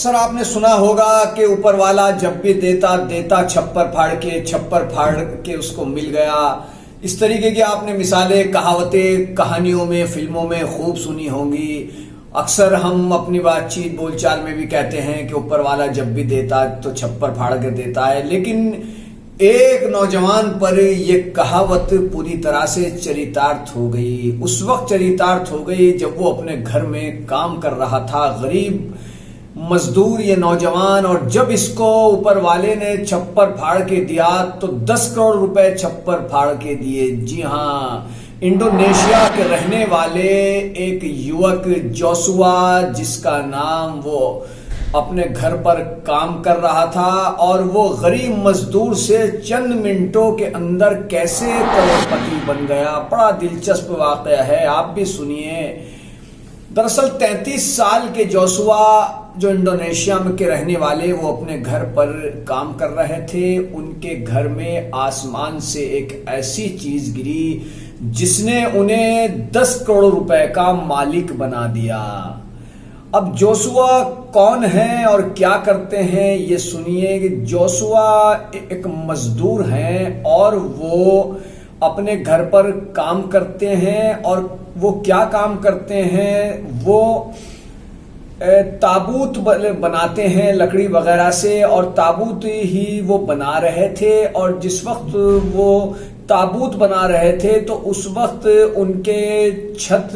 अक्सर आपने सुना होगा कि ऊपर वाला जब भी देता देता छप्पर फाड़ के उसको मिल गया। इस तरीके की आपने मिसालें, कहावतें कहानियों में, फिल्मों में खूब सुनी होंगी। अक्सर हम अपनी बातचीत बोलचाल में भी कहते हैं कि ऊपर वाला जब भी देता तो छप्पर फाड़ के देता है। लेकिन एक नौजवान पर यह कहावत पूरी तरह से चरितार्थ हो गई। उस वक्त चरितार्थ हो गई जब वो अपने घर में काम कर रहा था, गरीब मजदूर ये नौजवान। और जब इसको ऊपर वाले ने छप्पर फाड़ के दिया तो 10 करोड़ रुपए छप्पर फाड़ के दिए। जी हाँ, इंडोनेशिया के रहने वाले एक युवक जोशुआ, जिसका नाम, वो अपने घर पर काम कर रहा था और वो गरीब मजदूर से चंद मिनटों के अंदर कैसे करोड़पति बन गया। बड़ा दिलचस्प वाकया है, आप भी सुनिए। दरअसल 33 साल के जोशुआ, जो इंडोनेशिया में के रहने वाले, वो अपने घर पर काम कर रहे थे। उनके घर में आसमान से एक ऐसी चीज गिरी जिसने उन्हें 10 करोड़ रुपए का मालिक बना दिया। अब जोशुआ कौन है और क्या करते हैं, ये सुनिए। कि जोशुआ एक मजदूर हैं और वो अपने घर पर काम करते हैं। और वो क्या काम करते हैं, वो ताबूत बनाते हैं लकड़ी वगैरह से, और ताबूत ही वो बना रहे थे। और जिस वक्त वो ताबूत बना रहे थे तो उस वक्त उनके छत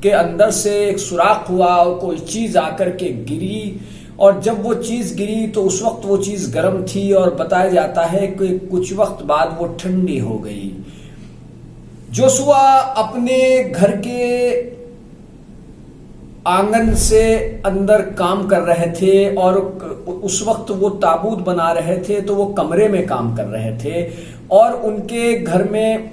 के अंदर से एक सुराख हुआ और कोई चीज आकर के गिरी। और जब वो चीज गिरी तो उस वक्त वो चीज गर्म थी और बताया जाता है कि कुछ वक्त बाद वो ठंडी हो गई। जोशुआ अपने घर के आंगन से अंदर काम कर रहे थे और उस वक्त वो ताबूत बना रहे थे, तो वो कमरे में काम कर रहे थे। और उनके घर में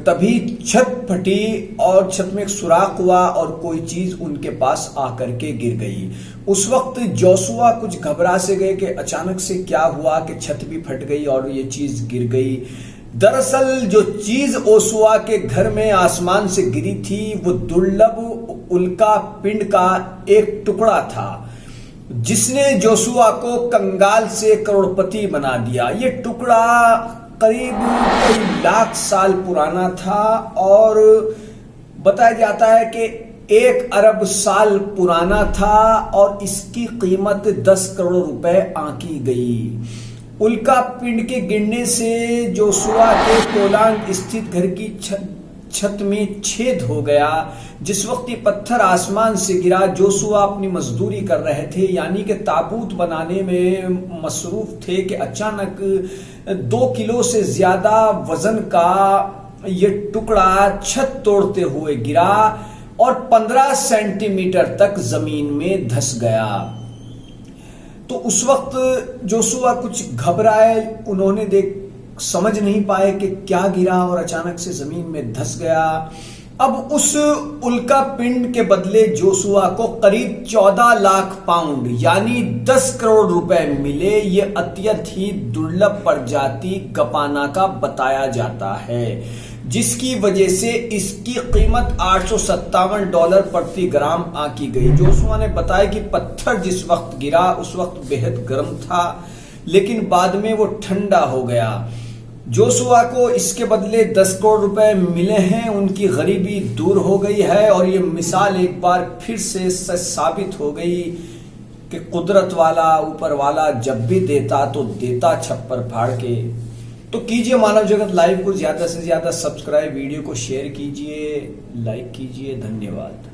तभी छत फटी और छत में एक सुराख हुआ और कोई चीज उनके पास आकर के गिर गई। उस वक्त जोशुआ कुछ घबरा से गए कि अचानक से क्या हुआ कि छत भी फट गई और ये चीज गिर गई। दरअसल जो चीज जोशुआ के घर में आसमान से गिरी थी वो दुर्लभ उल्का पिंड का एक टुकड़ा था, जिसने जोशुआ को कंगाल से करोड़पति बना दिया। ये टुकड़ा करीब कई लाख साल पुराना था और बताया जाता है कि 1 अरब साल पुराना था और इसकी कीमत 10 करोड़ रुपए आंकी गई। उल्का पिंड के गिरने से जोशुआ के कोलांग स्थित घर की छत में छेद हो गया। जिस वक्त ये पत्थर आसमान से गिरा, जोशुआ अपनी मजदूरी कर रहे थे, यानी कि ताबूत बनाने में मसरूफ थे, कि अचानक 2 किलो से ज्यादा वजन का ये टुकड़ा छत तोड़ते हुए गिरा और 15 सेंटीमीटर तक जमीन में धंस गया। तो उस वक्त जोशुआ कुछ घबराए, उन्होंने समझ नहीं पाए कि क्या गिरा और अचानक से जमीन में धंस गया। अब उस उल्का पिंड के बदले जोशुआ को करीब 14 लाख पाउंड यानी 10 करोड़ रुपए मिले। ये अत्यंत ही दुर्लभ प्रजाति गपाना का बताया जाता है, जिसकी वजह से इसकी कीमत $857 प्रति ग्राम आंकी गई। जोशुआ ने बताया कि पत्थर जिस वक्त गिरा उस वक्त बेहद गर्म था, लेकिन बाद में वो ठंडा हो गया। जोशुआ को इसके बदले 10 करोड़ रुपए मिले हैं, उनकी गरीबी दूर हो गई है। और ये मिसाल एक बार फिर से साबित हो गई कि कुदरत वाला, ऊपर वाला जब भी देता तो देता छप्पर फाड़ के। तो कीजिए मानव जगत लाइव को ज्यादा से ज्यादा सब्सक्राइब, वीडियो को शेयर कीजिए, लाइक कीजिए। धन्यवाद।